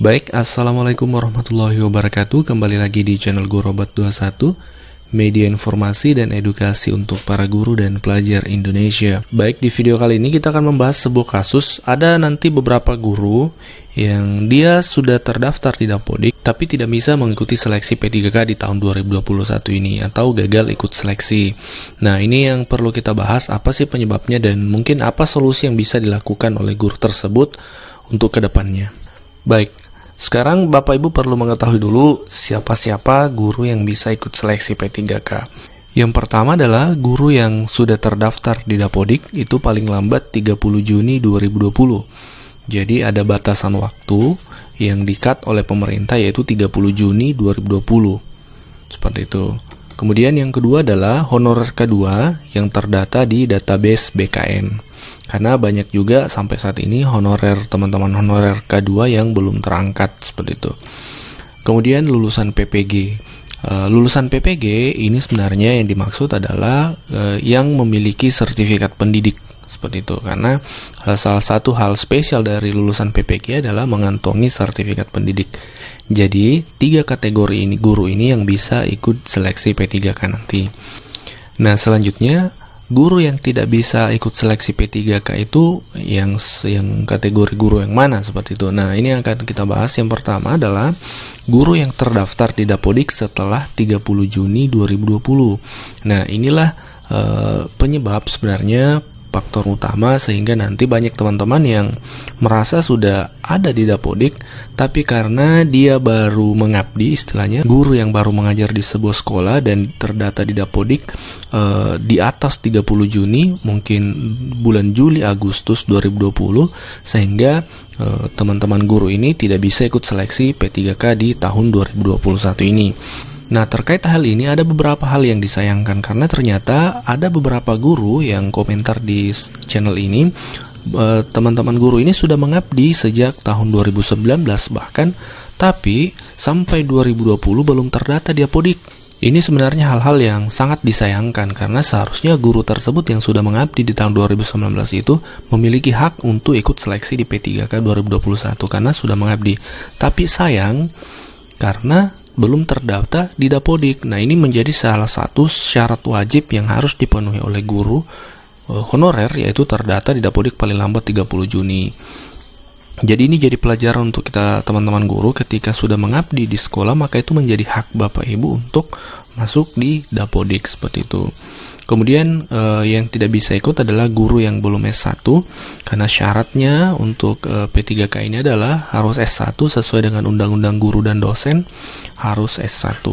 Baik, Assalamualaikum warahmatullahi wabarakatuh. Kembali lagi di channel Guru Robot 21, media informasi dan edukasi untuk para guru dan pelajar Indonesia. Baik, di video kali ini kita akan membahas sebuah kasus. Ada nanti beberapa guru yang dia sudah terdaftar di Dapodik tapi tidak bisa mengikuti seleksi P3K di tahun 2021 ini atau gagal ikut seleksi. Nah, ini yang perlu kita bahas, apa sih penyebabnya dan mungkin apa solusi yang bisa dilakukan oleh guru tersebut untuk kedepannya. Baik, sekarang Bapak Ibu perlu mengetahui dulu siapa-siapa guru yang bisa ikut seleksi P3K. Yang pertama adalah guru yang sudah terdaftar di Dapodik, itu paling lambat 30 Juni 2020. Jadi ada batasan waktu yang di-cut oleh pemerintah yaitu 30 Juni 2020. Seperti itu. Kemudian yang kedua adalah honorer K2 yang terdata di database BKN. Karena banyak juga sampai saat ini teman-teman honorer K2 yang belum terangkat seperti itu. Kemudian lulusan PPG. Lulusan PPG ini sebenarnya yang dimaksud adalah yang memiliki sertifikat pendidik seperti itu. Karena salah satu hal spesial dari lulusan PPG adalah mengantongi sertifikat pendidik. Jadi 3 kategori ini guru ini yang bisa ikut seleksi P3K nanti. Nah, selanjutnya guru yang tidak bisa ikut seleksi P3K itu yang kategori guru yang mana seperti itu. Nah, ini yang akan kita bahas. Yang pertama adalah guru yang terdaftar di Dapodik setelah 30 Juni 2020. Nah, inilah penyebab sebenarnya faktor utama sehingga nanti banyak teman-teman yang merasa sudah ada di Dapodik tapi karena dia baru mengabdi, istilahnya guru yang baru mengajar di sebuah sekolah dan terdata di Dapodik di atas 30 Juni, mungkin bulan Juli Agustus 2020, sehingga teman-teman guru ini tidak bisa ikut seleksi P3K di tahun 2021 ini. Nah, terkait hal ini ada beberapa hal yang disayangkan karena ternyata ada beberapa guru yang komentar di channel ini, teman-teman guru ini sudah mengabdi sejak tahun 2019 bahkan, tapi sampai 2020 belum terdata di Dapodik. Ini sebenarnya hal-hal yang sangat disayangkan karena seharusnya guru tersebut yang sudah mengabdi di tahun 2019 itu memiliki hak untuk ikut seleksi di P3K 2021 karena sudah mengabdi. Tapi sayang karena belum terdaftar di Dapodik. Nah, ini menjadi salah satu syarat wajib yang harus dipenuhi oleh guru honorer, yaitu terdata di Dapodik paling lambat 30 Juni. Jadi ini jadi pelajaran untuk kita teman-teman guru, ketika sudah mengabdi di sekolah maka itu menjadi hak Bapak Ibu untuk masuk di Dapodik seperti itu. Kemudian yang tidak bisa ikut adalah guru yang belum S1 karena syaratnya untuk P3K ini adalah harus S1 sesuai dengan Undang-Undang Guru dan Dosen, harus S1.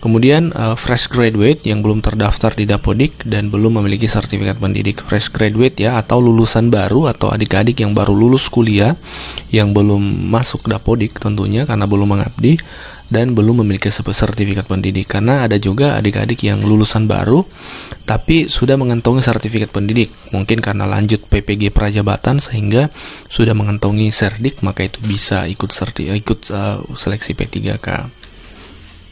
Kemudian fresh graduate yang belum terdaftar di Dapodik dan belum memiliki sertifikat pendidik. Fresh graduate ya, atau lulusan baru atau adik-adik yang baru lulus kuliah yang belum masuk Dapodik tentunya karena belum mengabdi dan belum memiliki sertifikat pendidik. Karena ada juga adik-adik yang lulusan baru tapi sudah mengantongi sertifikat pendidik, mungkin karena lanjut PPG Prajabatan sehingga sudah mengantongi serdik, maka itu bisa ikut seleksi P3K.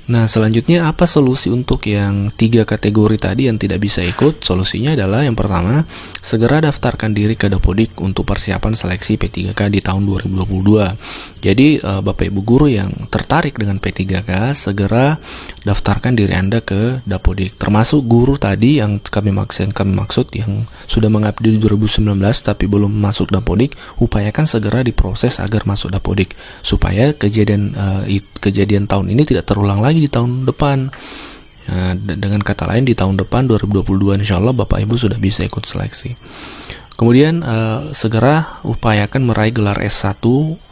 Nah, selanjutnya apa solusi untuk yang 3 kategori tadi yang tidak bisa ikut? Solusinya adalah yang pertama, segera daftarkan diri ke Dapodik untuk persiapan seleksi P3K di tahun 2022. Jadi Bapak Ibu guru yang tertarik dengan P3K, segera daftarkan diri Anda ke Dapodik. Termasuk guru tadi yang kami maksud yang sudah mengabdi di 2019 tapi belum masuk Dapodik, upayakan segera diproses agar masuk Dapodik supaya kejadian tahun ini tidak terulang lagi di tahun depan. Dengan kata lain, di tahun depan 2022 insya Allah Bapak Ibu sudah bisa ikut seleksi. Kemudian segera upayakan meraih gelar S1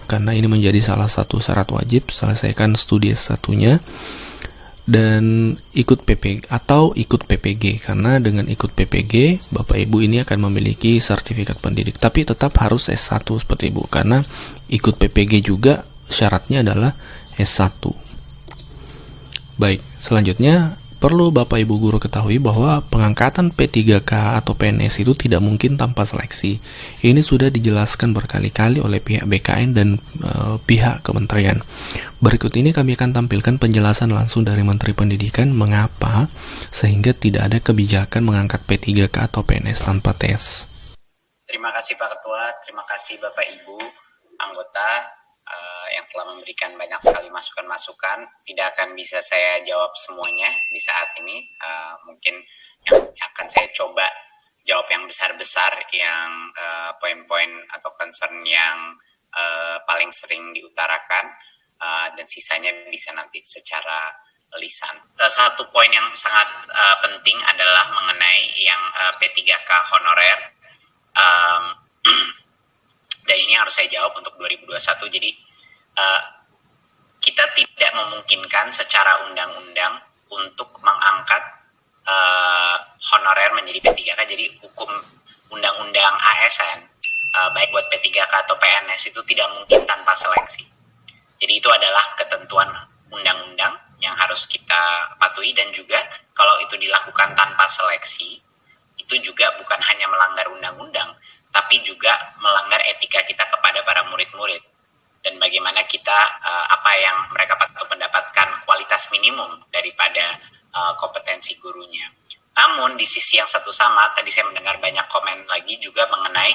karena ini menjadi salah satu syarat wajib. Selesaikan studi S1-nya dan ikut PPG atau ikut PPG, karena dengan ikut PPG Bapak Ibu ini akan memiliki sertifikat pendidik, tapi tetap harus S1 seperti Ibu, karena ikut PPG juga syaratnya adalah S1. Baik, selanjutnya perlu Bapak Ibu guru ketahui bahwa pengangkatan P3K atau PNS itu tidak mungkin tanpa seleksi. Ini sudah dijelaskan berkali-kali oleh pihak BKN dan pihak kementerian. Berikut ini kami akan tampilkan penjelasan langsung dari Menteri Pendidikan mengapa sehingga tidak ada kebijakan mengangkat P3K atau PNS tanpa tes. Terima kasih Pak Ketua, terima kasih Bapak Ibu anggota yang telah memberikan banyak sekali masukan-masukan. Tidak akan bisa saya jawab semuanya di saat ini. Mungkin yang akan saya coba jawab yang besar-besar, yang poin-poin atau concern yang paling sering diutarakan, dan sisanya bisa nanti secara lisan. Satu poin yang sangat penting adalah mengenai yang P3K honorer. Dan ini harus saya jawab untuk 2021. Jadi kita tidak memungkinkan secara undang-undang untuk mengangkat honorer menjadi P3K. Jadi hukum undang-undang ASN, baik buat P3K atau PNS, itu tidak mungkin tanpa seleksi. Jadi itu adalah ketentuan undang-undang yang harus kita patuhi, dan juga kalau itu dilakukan tanpa seleksi, itu juga bukan hanya melanggar undang-undang, tapi juga melanggar etika kita kepada para murid-murid. Dan bagaimana kita, apa yang mereka patut mendapatkan kualitas minimum daripada kompetensi gurunya. Namun di sisi yang satu sama, tadi saya mendengar banyak komen lagi juga mengenai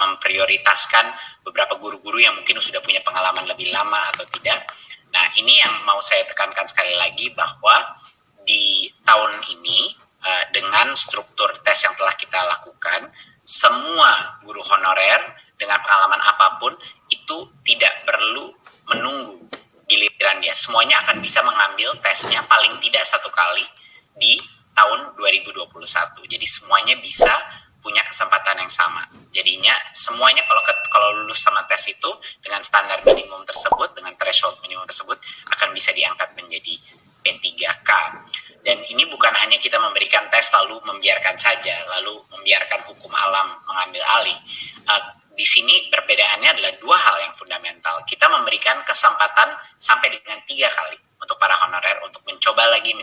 memprioritaskan beberapa guru-guru yang mungkin sudah punya pengalaman lebih lama atau tidak. Nah, ini yang mau saya tekankan sekali lagi, bahwa di tahun ini dengan struktur tes yang telah kita lakukan, semua guru honorer dengan pengalaman apapun itu tidak perlu menunggu giliran dia. Semuanya akan bisa mengambil tesnya paling tidak satu kali di tahun 2021. Jadi semuanya bisa punya kesempatan yang sama. Jadinya semuanya kalau lulus sama tes itu dengan standar minimum tersebut, dengan threshold minimum tersebut, akan bisa diangkat menjadi P3K. Dan ini bukan hanya kita memberikan tes lalu membiarkan saja, lalu membiarkan hukum alam mengambil alih. Di sini perbedaannya adalah dua hal yang fundamental. Kita memberikan kesempatan sampai dengan 3 kali untuk para honorer untuk mencoba lagi.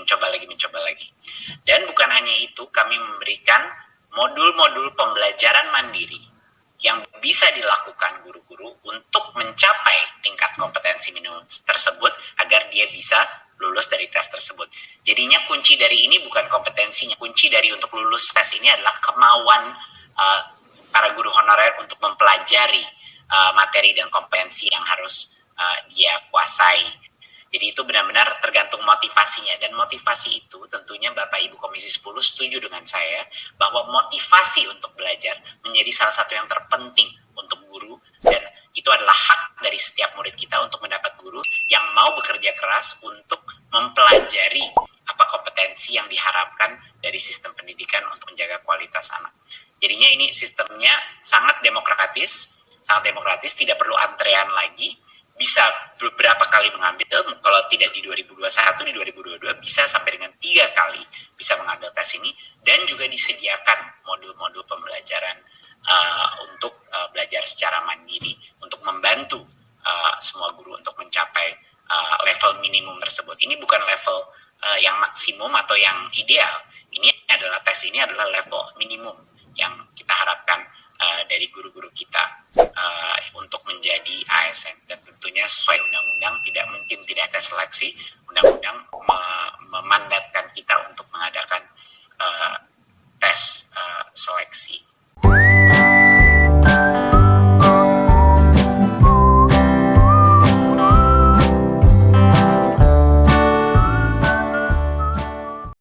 Dan bukan hanya itu, kami memberikan modul-modul pembelajaran mandiri yang bisa dilakukan guru-guru untuk mencapai tingkat kompetensi minimum tersebut agar dia bisa lulus dari tes tersebut. Jadinya kunci dari ini bukan kompetensinya, kunci dari untuk lulus tes ini adalah kemauan para guru honorer untuk mempelajari materi dan kompetensi yang harus dia kuasai. Jadi itu benar-benar tergantung motivasinya, dan motivasi itu tentunya Bapak Ibu Komisi 10 setuju dengan saya bahwa motivasi untuk belajar menjadi salah satu yang terpenting untuk guru, dan itu adalah hak dari setiap murid kita untuk mendapat guru yang mau bekerja keras untuk mempelajari apa kompetensi yang diharapkan dari sistem pendidikan untuk menjaga kualitas anak. Jadinya ini sistemnya sangat demokratis, tidak perlu antrean lagi. Bisa beberapa kali mengambil, kalau tidak di 2021, di 2022 bisa sampai dengan 3 kali bisa mengambil tes ini, dan juga disediakan modul-modul pembelajaran untuk belajar secara mandiri, untuk membantu semua guru untuk mencapai level minimum tersebut. Ini bukan level yang maksimum atau yang ideal, tes ini adalah level minimum yang kita harapkan dari guru-guru kita untuk menjadi ASN. Dan tentunya sesuai undang-undang tidak mungkin tidak ada seleksi. Undang-undang memandatkan kita untuk